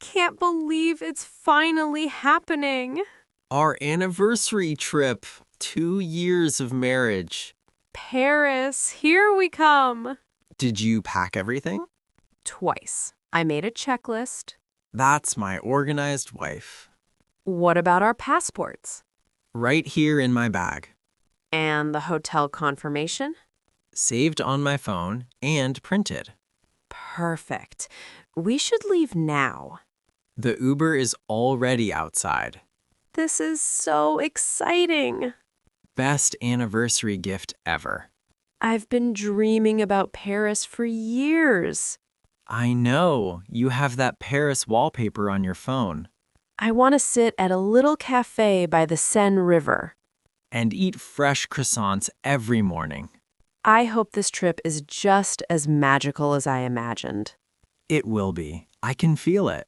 can't believe it's finally happening. Our anniversary trip. 2 years of marriage. Paris, here we come. Did you pack everything? Twice. I made a checklist. That's my organized wife. What about our passports? Right here in my bag. And the hotel confirmation? Saved on my phone and printed. Perfect. We should leave now. The Uber is already outside. This is so exciting. Best anniversary gift ever. I've been dreaming about Paris for years. I know. You have that Paris wallpaper on your phone. I want to sit at a little cafe by the Seine River. And eat fresh croissants every morning. I hope this trip is just as magical as I imagined. It will be. I can feel it.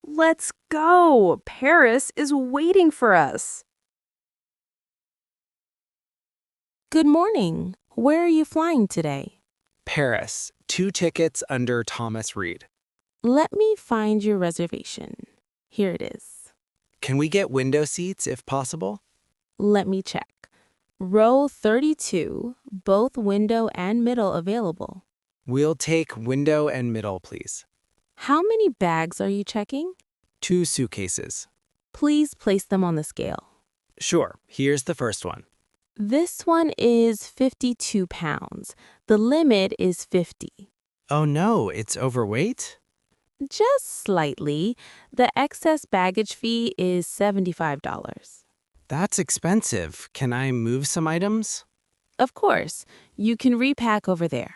Let's go! Paris is waiting for us. Good morning. Where are you flying today? Paris, 2 tickets under Thomas Reed. Let me find your reservation. Here it is. Can we get window seats if possible? Let me check. Row 32, both window and middle available. We'll take window and middle, please. How many bags are you checking? 2 suitcases. Please place them on the scale. Sure, here's the first one. This one is 52 pounds. The limit is 50. Oh no, it's overweight? Just slightly. The excess baggage fee is $75. That's expensive. Can I move some items? Of course, you can repack over there.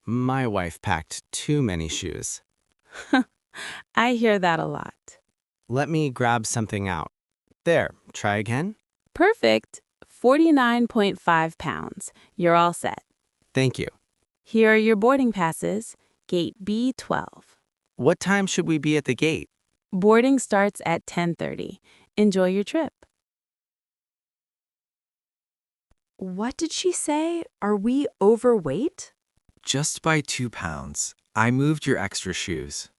My wife packed too many shoes. I hear that a lot. Let me grab something out. There, try again. Perfect. 49.5 pounds. You're all set. Thank you. Here are your boarding passes. Gate B12. What time should we be at the gate? Boarding starts at 10:30. Enjoy your trip. What did she say? Are we overweight? Just by 2 pounds. I moved your extra shoes.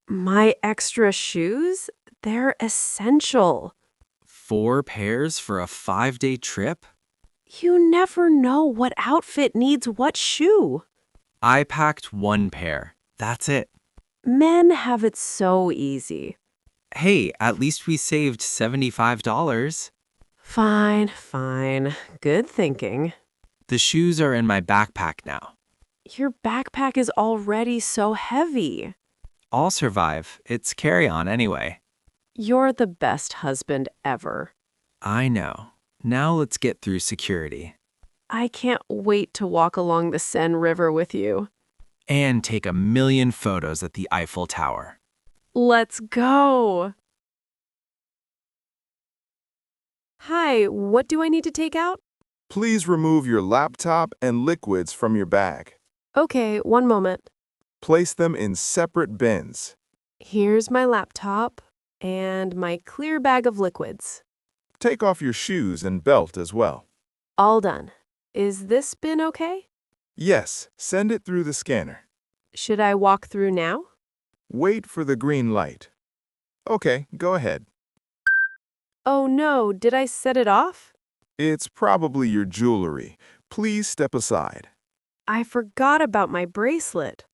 My extra shoes? They're essential. 4 pairs for a 5-day trip? You never know what outfit needs what shoe. I packed 1 pair. That's it. Men have it so easy. Hey, at least we saved $75. Fine. Good thinking. The shoes are in my backpack now. Your backpack is already so heavy. I'll survive. It's carry-on anyway. You're the best husband ever. I know. Now let's get through security. I can't wait to walk along the Seine River with you. And take a million photos at the Eiffel Tower. Let's go. Hi, what do I need to take out? Please remove your laptop and liquids from your bag. Okay, one moment. Place them in separate bins. Here's my laptop and my clear bag of liquids. Take off your shoes and belt as well. All done. Is this bin okay? Yes, send it through the scanner. Should I walk through now? Wait for the green light. Okay, go ahead. Oh no, did I set it off? It's probably your jewelry. Please step aside. I forgot about my bracelet.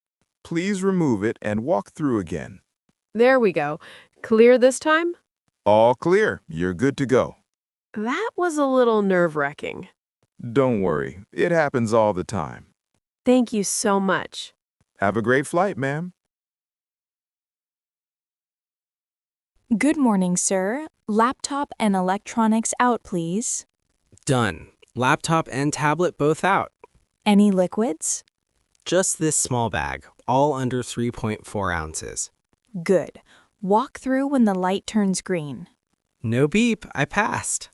Please remove it and walk through again. There we go. Clear this time? All clear. You're good to go. That was a little nerve-wracking. Don't worry. It happens all the time. Thank you so much. Have a great flight, ma'am. Good morning, sir. Laptop and electronics out, please. Done. Laptop and tablet both out. Any liquids? Just this small bag, all under 3.4 ounces. Good. Walk through when the light turns green. No beep, I passed.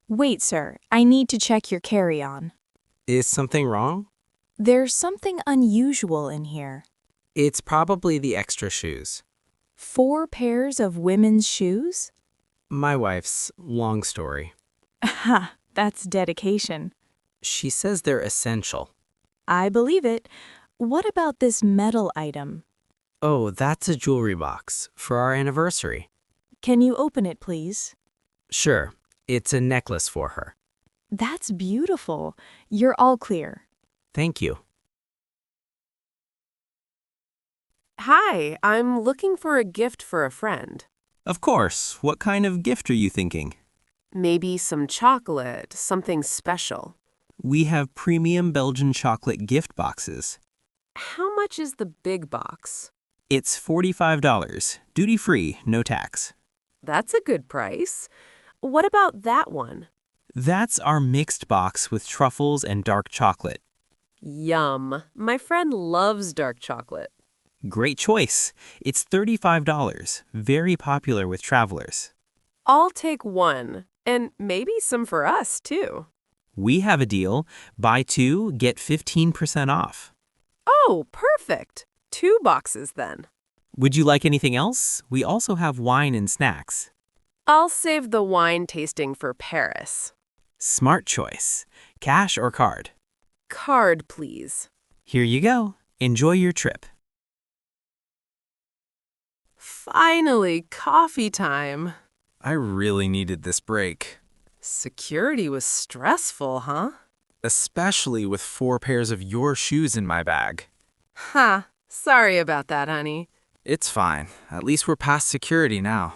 Wait, sir. I need to check your carry-on. Is something wrong? There's something unusual in here. It's probably the extra shoes. 4 pairs of women's shoes? My wife's long story. Ha, that's dedication. She says they're essential. I believe it. What about this metal item? Oh, that's a jewelry box for our anniversary. Can you open it, please? Sure, it's a necklace for her. That's beautiful. You're all clear. Thank you. Hi, I'm looking for a gift for a friend. Of course. What kind of gift are you thinking? Maybe some chocolate, something special. We have premium Belgian chocolate gift boxes. How much is the big box? It's $45, duty-free, no tax. That's a good price. What about that one? That's our mixed box with truffles and dark chocolate. Yum. My friend loves dark chocolate. Great choice. It's $35, very popular with travelers. I'll take one, and maybe some for us, too. We have a deal. Buy two, get 15% off. Oh, perfect. 2 boxes, then. Would you like anything else? We also have wine and snacks. I'll save the wine tasting for Paris. Smart choice. Cash or card? Card, please. Here you go. Enjoy your trip. Finally, coffee time. I really needed this break, Security was stressful, huh? especially with 4 pairs of your shoes in my bag. Huh. Sorry about that, honey. It's fine. At least we're past security now.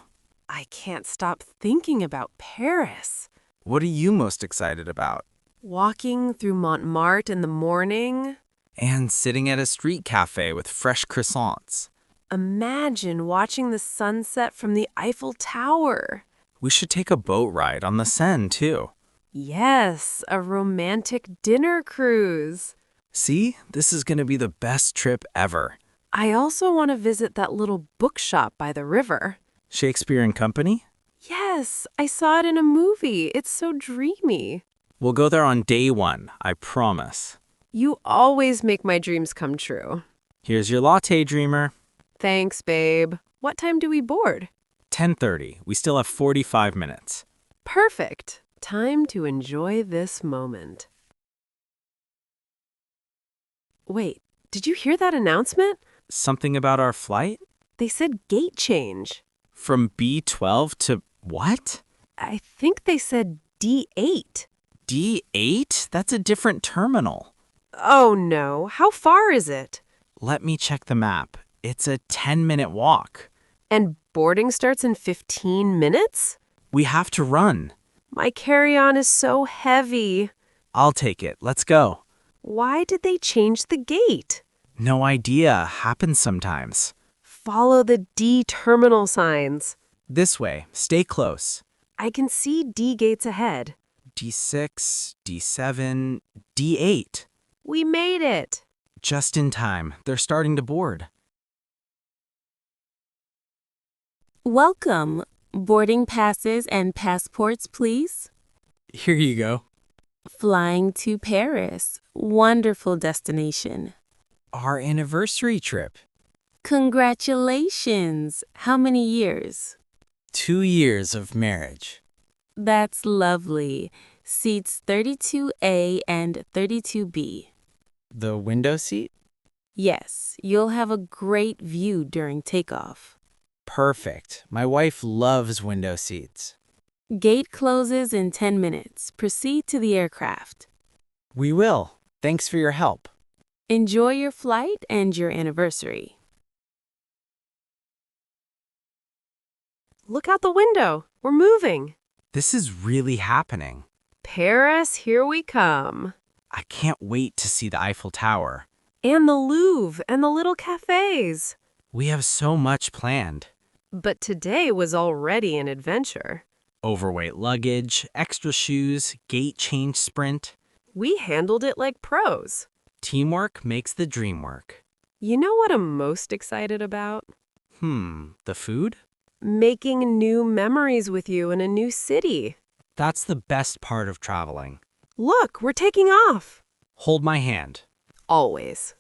I can't stop thinking about Paris. What are you most excited about? Walking through Montmartre in the morning. And sitting at a street cafe with fresh croissants. Imagine watching the sunset from the Eiffel Tower. We should take a boat ride on the Seine, too. Yes, a romantic dinner cruise. See, this is going to be the best trip ever. I also want to visit that little bookshop by the river. Shakespeare and Company? Yes, I saw it in a movie. It's so dreamy. We'll go there on day 1, I promise. You always make my dreams come true. Here's your latte, dreamer. Thanks, babe. What time do we board? 10:30. We still have 45 minutes. Perfect. Time to enjoy this moment. Wait, did you hear that announcement? Something about our flight? They said gate change. From B12 to what? I think they said D8. D8? That's a different terminal. Oh no, how far is it? Let me check the map. It's a 10-minute walk. And boarding starts in 15 minutes? We have to run. My carry-on is so heavy. I'll take it. Let's go. Why did they change the gate? No idea. Happens sometimes. Follow the D terminal signs. This way. Stay close. I can see D gates ahead. D6, D7, D8. We made it. Just in time. They're starting to board. Welcome. Boarding passes and passports, please. Here you go. Flying to Paris. Wonderful destination. Our anniversary trip. Congratulations. How many years? 2 years of marriage. That's lovely. Seats 32A and 32B. The window seat? Yes, you'll have a great view during takeoff. Perfect. My wife loves window seats. Gate closes in 10 minutes. Proceed to the aircraft. We will. Thanks for your help. Enjoy your flight and your anniversary. Look out the window. We're moving. This is really happening. Paris, here we come. I can't wait to see the Eiffel Tower. And the Louvre and the little cafés. We have so much planned. But today was already an adventure. Overweight luggage, extra shoes, gate change sprint. We handled it like pros. Teamwork makes the dream work. You know what I'm most excited about? The food? Making new memories with you in a new city. That's the best part of traveling. Look, we're taking off. Hold my hand. Always.